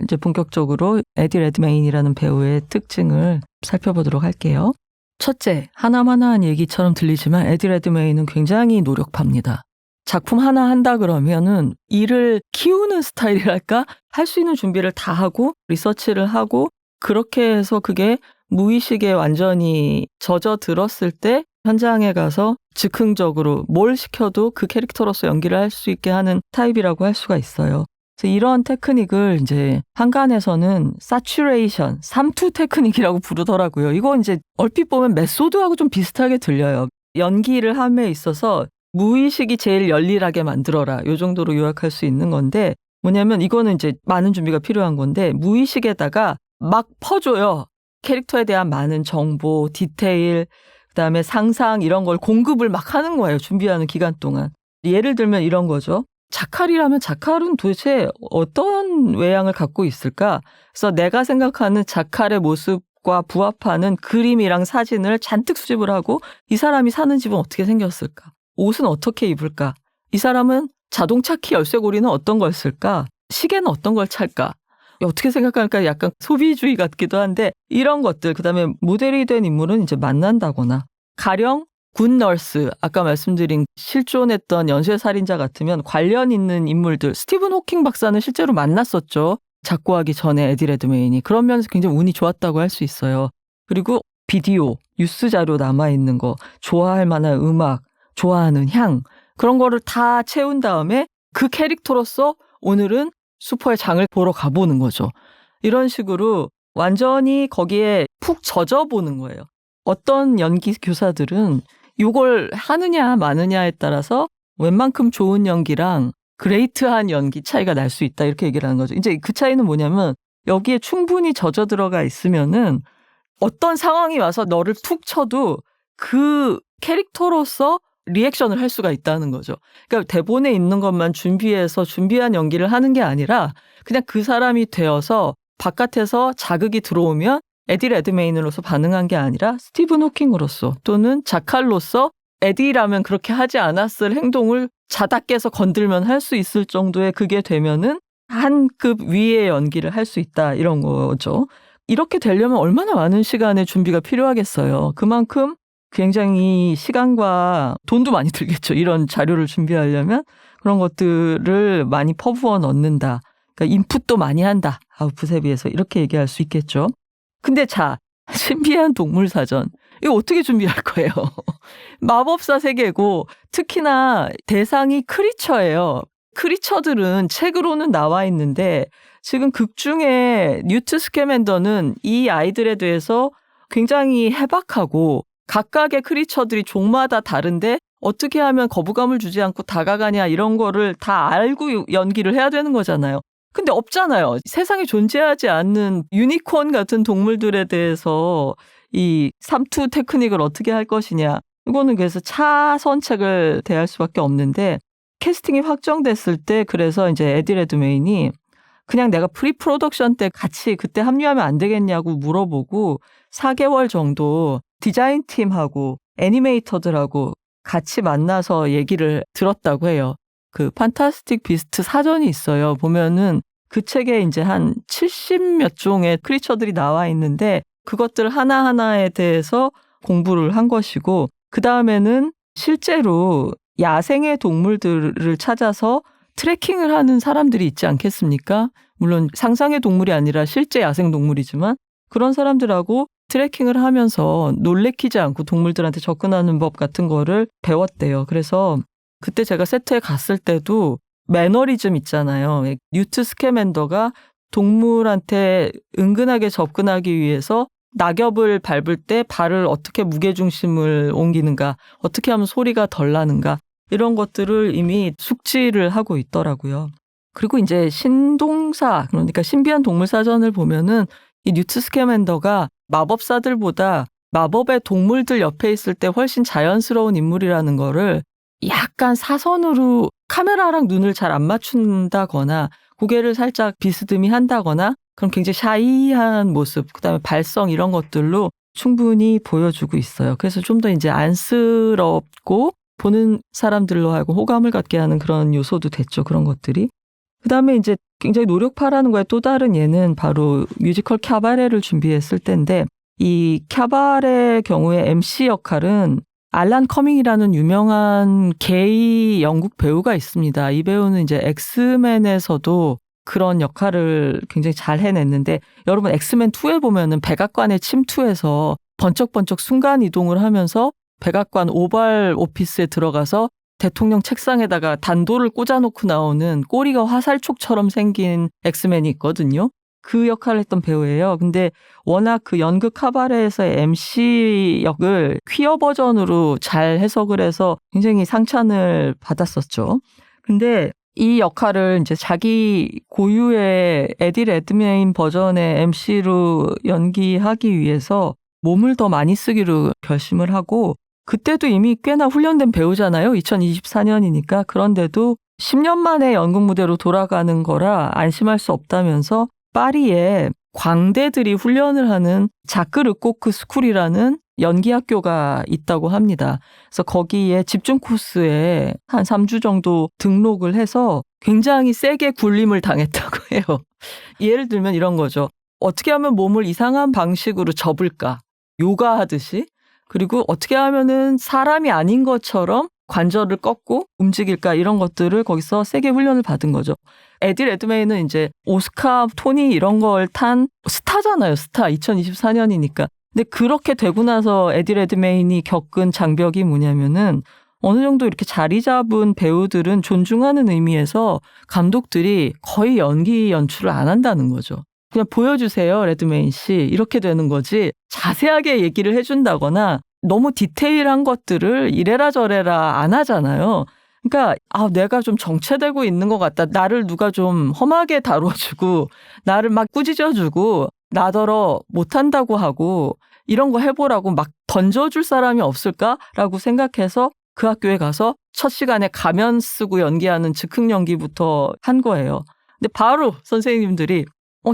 이제 본격적으로 에디 레드메인이라는 배우의 특징을 살펴보도록 할게요. 첫째, 하나마나한 얘기처럼 들리지만 에디 레드메인은 굉장히 노력파입니다. 작품 하나 한다 그러면은 일을 키우는 스타일이랄까? 할 수 있는 준비를 다 하고 리서치를 하고 그렇게 해서 그게 무의식에 완전히 젖어들었을 때 현장에 가서 즉흥적으로 뭘 시켜도 그 캐릭터로서 연기를 할 수 있게 하는 타입이라고 할 수가 있어요. 그래서 이런 테크닉을 이제 한간에서는 사츄레이션, 삼투 테크닉이라고 부르더라고요. 이거 이제 얼핏 보면 메소드하고 좀 비슷하게 들려요. 연기를 함에 있어서 무의식이 제일 열일하게 만들어라. 요 정도로 요약할 수 있는 건데 뭐냐면 이거는 이제 많은 준비가 필요한 건데 무의식에다가 막 퍼줘요. 캐릭터에 대한 많은 정보, 디테일, 그다음에 상상 이런 걸 공급을 막 하는 거예요. 준비하는 기간 동안. 예를 들면 이런 거죠. 자칼이라면 자칼은 도대체 어떤 외양을 갖고 있을까? 그래서 내가 생각하는 자칼의 모습과 부합하는 그림이랑 사진을 잔뜩 수집을 하고 이 사람이 사는 집은 어떻게 생겼을까? 옷은 어떻게 입을까? 이 사람은 자동차 키 열쇠고리는 어떤 걸 쓸까? 시계는 어떤 걸 찰까? 어떻게 생각할까? 약간 소비주의 같기도 한데 이런 것들 그다음에 모델이 된 인물은 이제 만난다거나 가령 군 널스 아까 말씀드린 실존했던 연쇄살인자 같으면 관련 있는 인물들 스티븐 호킹 박사는 실제로 만났었죠. 작고하기 전에 에디 레드메인이 그런 면에서 굉장히 운이 좋았다고 할 수 있어요. 그리고 비디오, 뉴스 자료 남아있는 거 좋아할 만한 음악 좋아하는 향 그런 거를 다 채운 다음에 그 캐릭터로서 오늘은 슈퍼의 장을 보러 가보는 거죠. 이런 식으로 완전히 거기에 푹 젖어보는 거예요. 어떤 연기 교사들은 이걸 하느냐 마느냐에 따라서 웬만큼 좋은 연기랑 그레이트한 연기 차이가 날 수 있다 이렇게 얘기를 하는 거죠. 이제 그 차이는 뭐냐면 여기에 충분히 젖어 들어가 있으면은 어떤 상황이 와서 너를 툭 쳐도 그 캐릭터로서 리액션을 할 수가 있다는 거죠. 그러니까 대본에 있는 것만 준비해서 준비한 연기를 하는 게 아니라 그냥 그 사람이 되어서 바깥에서 자극이 들어오면 에디 레드메인으로서 반응한 게 아니라 스티븐 호킹으로서 또는 자칼로서 에디라면 그렇게 하지 않았을 행동을 자다 깨서 건들면 할 수 있을 정도의 그게 되면은 한 급 위의 연기를 할 수 있다 이런 거죠. 이렇게 되려면 얼마나 많은 시간의 준비가 필요하겠어요. 그만큼 굉장히 시간과 돈도 많이 들겠죠. 이런 자료를 준비하려면 그런 것들을 많이 퍼부어 넣는다. 그러니까 인풋도 많이 한다. 아웃풋에 비해서 이렇게 얘기할 수 있겠죠. 근데 자, 신비한 동물 사전. 이거 어떻게 준비할 거예요? 마법사 세계고 특히나 대상이 크리처예요. 크리처들은 책으로는 나와 있는데 지금 극 중에 뉴트 스캐맨더는 이 아이들에 대해서 굉장히 해박하고 각각의 크리처들이 종마다 다른데 어떻게 하면 거부감을 주지 않고 다가가냐 이런 거를 다 알고 연기를 해야 되는 거잖아요. 근데 없잖아요. 세상에 존재하지 않는 유니콘 같은 동물들에 대해서 이 삼투 테크닉을 어떻게 할 것이냐. 이거는 그래서 차선책을 대할 수밖에 없는데 캐스팅이 확정됐을 때 그래서 이제 에디 레드메인이 그냥 내가 프리 프로덕션 때 같이 그때 합류하면 안 되겠냐고 물어보고 4개월 정도 디자인 팀하고 애니메이터들하고 같이 만나서 얘기를 들었다고 해요. 그 판타스틱 비스트 사전이 있어요. 보면은 그 책에 이제 한 70몇 종의 크리처들이 나와 있는데 그것들 하나하나에 대해서 공부를 한 것이고 그 다음에는 실제로 야생의 동물들을 찾아서 트래킹을 하는 사람들이 있지 않겠습니까? 물론 상상의 동물이 아니라 실제 야생 동물이지만 그런 사람들하고 트래킹을 하면서 놀래키지 않고 동물들한테 접근하는 법 같은 거를 배웠대요. 그래서 그때 제가 세트에 갔을 때도 매너리즘 있잖아요. 뉴트 스캐맨더가 동물한테 은근하게 접근하기 위해서 낙엽을 밟을 때 발을 어떻게 무게중심을 옮기는가, 어떻게 하면 소리가 덜 나는가 이런 것들을 이미 숙지를 하고 있더라고요. 그리고 이제 신동사, 그러니까 신비한 동물 사전을 보면은 이 뉴트 스캐맨더가 마법사들보다 마법의 동물들 옆에 있을 때 훨씬 자연스러운 인물이라는 거를 약간 사선으로 카메라랑 눈을 잘 안 맞춘다거나 고개를 살짝 비스듬히 한다거나 그럼 굉장히 샤이한 모습, 그다음에 발성 이런 것들로 충분히 보여주고 있어요. 그래서 좀 더 이제 안쓰럽고 보는 사람들로 하고 호감을 갖게 하는 그런 요소도 됐죠. 그런 것들이. 그다음에 이제 굉장히 노력파라는 거에 또 다른 예는 바로 뮤지컬 캬바레를 준비했을 때인데 이 캬바레의 경우에 MC 역할은 알란 커밍이라는 유명한 게이 영국 배우가 있습니다. 이 배우는 이제 엑스맨에서도 그런 역할을 굉장히 잘 해냈는데 여러분 엑스맨 2에 보면은 백악관에 침투해서 번쩍번쩍 순간 이동을 하면서 백악관 오발 오피스에 들어가서 대통령 책상에다가 단도를 꽂아놓고 나오는 꼬리가 화살촉처럼 생긴 엑스맨이 있거든요. 그 역할을 했던 배우예요. 근데 워낙 그 연극 카바레에서의 MC 역을 퀴어 버전으로 잘 해석을 해서 굉장히 상찬을 받았었죠. 근데 이 역할을 이제 자기 고유의 에디 레드메인 버전의 MC로 연기하기 위해서 몸을 더 많이 쓰기로 결심을 하고 그때도 이미 꽤나 훈련된 배우잖아요. 2024년이니까. 그런데도 10년 만에 연극 무대로 돌아가는 거라 안심할 수 없다면서 파리에 광대들이 훈련을 하는 자크 르코크 스쿨이라는 연기 학교가 있다고 합니다. 그래서 거기에 집중 코스에 한 3주 정도 등록을 해서 굉장히 세게 굴림을 당했다고 해요. 예를 들면 이런 거죠. 어떻게 하면 몸을 이상한 방식으로 접을까? 요가 하듯이. 그리고 어떻게 하면은 사람이 아닌 것처럼 관절을 꺾고 움직일까 이런 것들을 거기서 세게 훈련을 받은 거죠. 에디 레드메인은 이제 오스카, 토니 이런 걸 탄 스타잖아요. 스타. 2024년이니까. 근데 그렇게 되고 나서 에디 레드메인이 겪은 장벽이 뭐냐면은 어느 정도 이렇게 자리 잡은 배우들은 존중하는 의미에서 감독들이 거의 연기 연출을 안 한다는 거죠. 그냥 보여주세요, 레드메인 씨. 이렇게 되는 거지. 자세하게 얘기를 해준다거나 너무 디테일한 것들을 이래라 저래라 안 하잖아요. 그러니까 내가 좀 정체되고 있는 것 같다. 나를 누가 좀 험하게 다뤄주고 나를 막 꾸짖어주고 나더러 못한다고 하고 이런 거 해보라고 막 던져줄 사람이 없을까라고 생각해서 그 학교에 가서 첫 시간에 가면 쓰고 연기하는 즉흥 연기부터 한 거예요. 근데 바로 선생님들이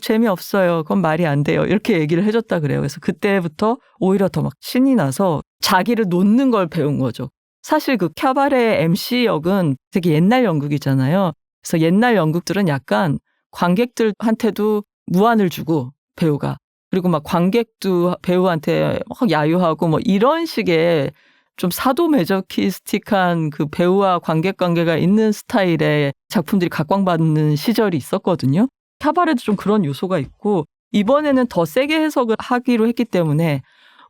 재미없어요. 그건 말이 안 돼요. 이렇게 얘기를 해줬다 그래요. 그래서 그때부터 오히려 더 막 신이 나서 자기를 놓는 걸 배운 거죠. 사실 그 캬바레 MC 역은 되게 옛날 연극이잖아요. 그래서 옛날 연극들은 약간 관객들한테도 무안을 주고 배우가 그리고 막 관객도 배우한테 막 야유하고 뭐 이런 식의 좀 사도매저키스틱한 그 배우와 관객 관계가 있는 스타일의 작품들이 각광받는 시절이 있었거든요. 캬바레도 좀 그런 요소가 있고 이번에는 더 세게 해석을 하기로 했기 때문에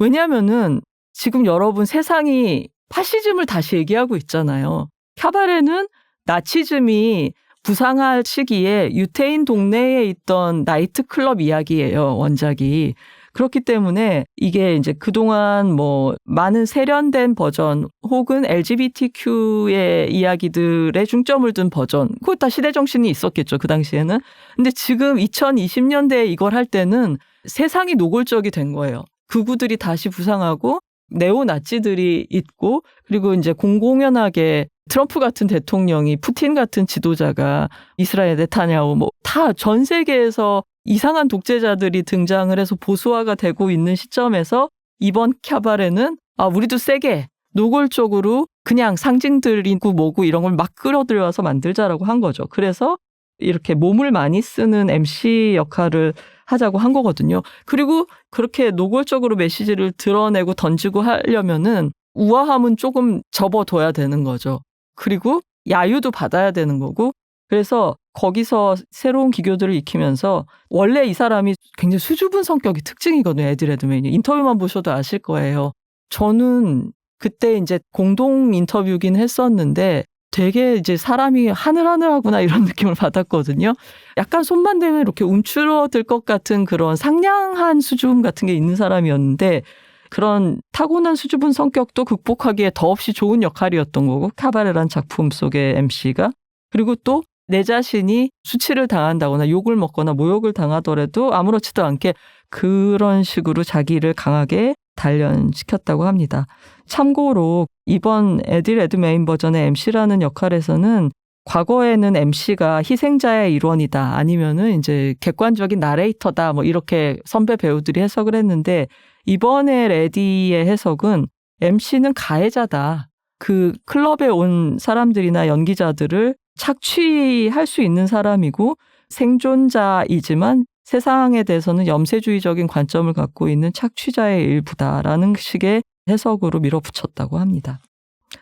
왜냐하면은 지금 여러분 세상이 파시즘을 다시 얘기하고 있잖아요. 캬바레는 나치즘이 부상할 시기에 유태인 동네에 있던 나이트클럽 이야기예요, 원작이. 그렇기 때문에 이게 이제 그동안 뭐 많은 세련된 버전 혹은 LGBTQ의 이야기들에 중점을 둔 버전, 그거 다 시대 정신이 있었겠죠, 그 당시에는. 근데 지금 2020년대에 이걸 할 때는 세상이 노골적이 된 거예요. 극우들이 다시 부상하고 네오나치들이 있고 그리고 이제 공공연하게 트럼프 같은 대통령이 푸틴 같은 지도자가 이스라엘 네타냐후 뭐 다 전 세계에서 이상한 독재자들이 등장을 해서 보수화가 되고 있는 시점에서 이번 캬바레는 우리도 세게 노골적으로 그냥 상징들이고 뭐고 이런 걸 막 끌어들여서 만들자라고 한 거죠. 그래서 이렇게 몸을 많이 쓰는 MC 역할을 하자고 한 거거든요. 그리고 그렇게 노골적으로 메시지를 드러내고 던지고 하려면은 우아함은 조금 접어둬야 되는 거죠. 그리고 야유도 받아야 되는 거고 그래서 거기서 새로운 기교들을 익히면서 원래 이 사람이 굉장히 수줍은 성격이 특징이거든요. 에디 레드메인이. 인터뷰만 보셔도 아실 거예요. 저는 그때 이제 공동 인터뷰긴 했었는데 되게 이제 사람이 하늘하늘하구나 이런 느낌을 받았거든요. 약간 손만 대면 이렇게 움츠러들 것 같은 그런 상냥한 수줍음 같은 게 있는 사람이었는데 그런 타고난 수줍은 성격도 극복하기에 더없이 좋은 역할이었던 거고 캬바레란 작품 속의 MC가. 그리고 또 내 자신이 수치를 당한다거나 욕을 먹거나 모욕을 당하더라도 아무렇지도 않게 그런 식으로 자기를 강하게 단련시켰다고 합니다. 참고로 이번 에디 레드메인 버전의 MC라는 역할에서는 과거에는 MC가 희생자의 일원이다 아니면은 이제 객관적인 나레이터다 뭐 이렇게 선배 배우들이 해석을 했는데 이번에 레디의 해석은 MC는 가해자다. 그 클럽에 온 사람들이나 연기자들을 착취할 수 있는 사람이고 생존자이지만 세상에 대해서는 염세주의적인 관점을 갖고 있는 착취자의 일부다라는 식의 해석으로 밀어붙였다고 합니다.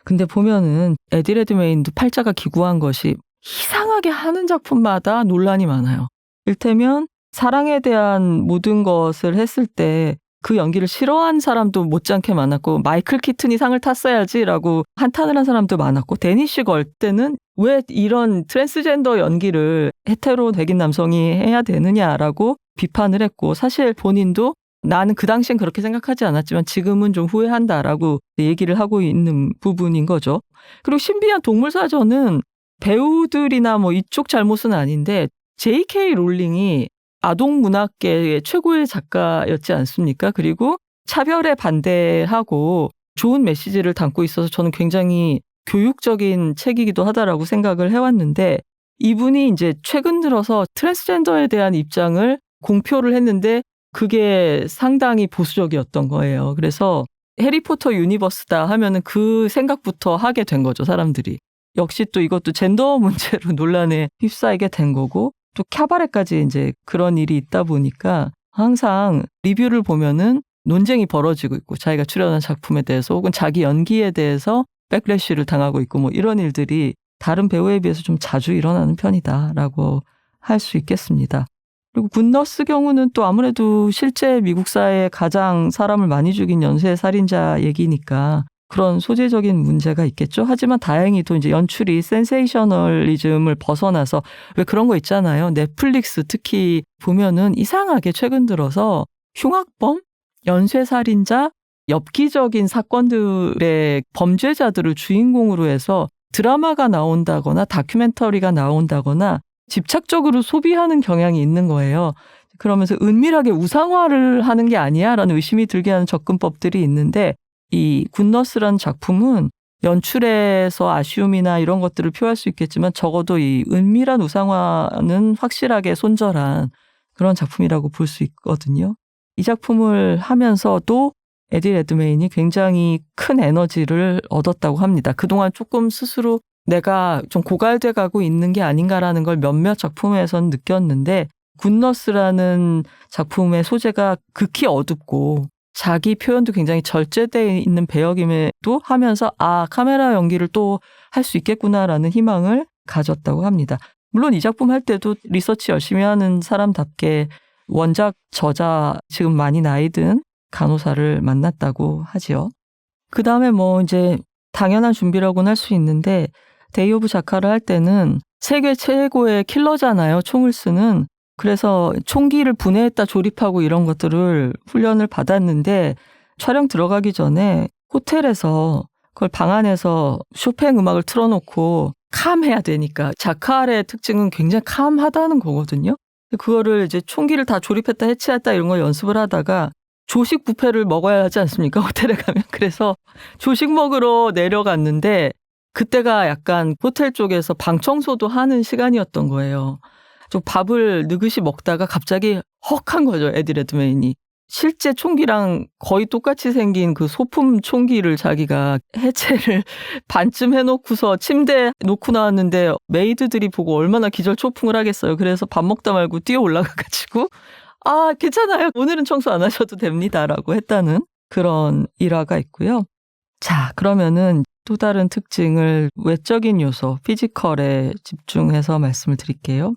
근데 보면은 에디 레드메인도 팔자가 기구한 것이 이상하게 하는 작품마다 논란이 많아요. 일테면 사랑에 대한 모든 것을 했을 때 그 연기를 싫어한 사람도 못지않게 많았고 마이클 키튼이 상을 탔어야지라고 한탄을 한 사람도 많았고 데니시 걸 때는 왜 이런 트랜스젠더 연기를 헤테로 백인 남성이 해야 되느냐라고 비판을 했고 사실 본인도 나는 그 당시엔 그렇게 생각하지 않았지만 지금은 좀 후회한다라고 얘기를 하고 있는 부분인 거죠. 그리고 신비한 동물사전은 배우들이나 뭐 이쪽 잘못은 아닌데 J.K. 롤링이 아동문학계의 최고의 작가였지 않습니까? 그리고 차별에 반대하고 좋은 메시지를 담고 있어서 저는 굉장히 교육적인 책이기도 하다라고 생각을 해왔는데 이분이 이제 최근 들어서 트랜스젠더에 대한 입장을 공표를 했는데 그게 상당히 보수적이었던 거예요. 그래서 해리포터 유니버스다 하면은 그 생각부터 하게 된 거죠, 사람들이. 역시 또 이것도 젠더 문제로 논란에 휩싸이게 된 거고 또 캬바레까지 이제 그런 일이 있다 보니까 항상 리뷰를 보면은 논쟁이 벌어지고 있고 자기가 출연한 작품에 대해서 혹은 자기 연기에 대해서 백래시를 당하고 있고 뭐 이런 일들이 다른 배우에 비해서 좀 자주 일어나는 편이다라고 할 수 있겠습니다. 그리고 굿너스 경우는 또 아무래도 실제 미국 사회에 가장 사람을 많이 죽인 연쇄 살인자 얘기니까 그런 소재적인 문제가 있겠죠. 하지만 다행히도 이제 연출이 센세이셔널리즘을 벗어나서 왜 그런 거 있잖아요. 넷플릭스 특히 보면은 이상하게 최근 들어서 흉악범, 연쇄살인자, 엽기적인 사건들의 범죄자들을 주인공으로 해서 드라마가 나온다거나 다큐멘터리가 나온다거나 집착적으로 소비하는 경향이 있는 거예요. 그러면서 은밀하게 우상화를 하는 게 아니야? 라는 의심이 들게 하는 접근법들이 있는데 이 굿너스라는 작품은 연출에서 아쉬움이나 이런 것들을 표할 수 있겠지만 적어도 이 은밀한 우상화는 확실하게 손절한 그런 작품이라고 볼 수 있거든요. 이 작품을 하면서도 에디 레드메인이 굉장히 큰 에너지를 얻었다고 합니다. 그동안 조금 스스로 내가 좀 고갈돼 가고 있는 게 아닌가라는 걸 몇몇 작품에서는 느꼈는데 굿너스라는 작품의 소재가 극히 어둡고 자기 표현도 굉장히 절제되어 있는 배역임에도 하면서 카메라 연기를 또 할 수 있겠구나라는 희망을 가졌다고 합니다. 물론 이 작품 할 때도 리서치 열심히 하는 사람답게 원작 저자 지금 많이 나이 든 간호사를 만났다고 하지요. 그 다음에 뭐 이제 당연한 준비라고는 할 수 있는데 데이 오브 자카를 할 때는 세계 최고의 킬러잖아요. 총을 쓰는. 그래서 총기를 분해했다 조립하고 이런 것들을 훈련을 받았는데 촬영 들어가기 전에 호텔에서 그걸 방 안에서 쇼팽 음악을 틀어놓고 캄해야 되니까 자칼의 특징은 굉장히 캄하다는 거거든요. 그거를 이제 총기를 다 조립했다 해체했다 이런 거 연습을 하다가 조식 뷔페를 먹어야 하지 않습니까? 호텔에 가면. 그래서 조식 먹으러 내려갔는데 그때가 약간 호텔 쪽에서 방 청소도 하는 시간이었던 거예요. 좀 밥을 느긋이 먹다가 갑자기 헉한 거죠. 에디 레드메인이. 실제 총기랑 거의 똑같이 생긴 그 소품 총기를 자기가 해체를 반쯤 해놓고서 침대에 놓고 나왔는데 메이드들이 보고 얼마나 기절초풍을 하겠어요. 그래서 밥 먹다 말고 뛰어 올라가가지고 괜찮아요. 오늘은 청소 안 하셔도 됩니다라고 했다는 그런 일화가 있고요. 자, 그러면은 또 다른 특징을 외적인 요소, 피지컬에 집중해서 말씀을 드릴게요.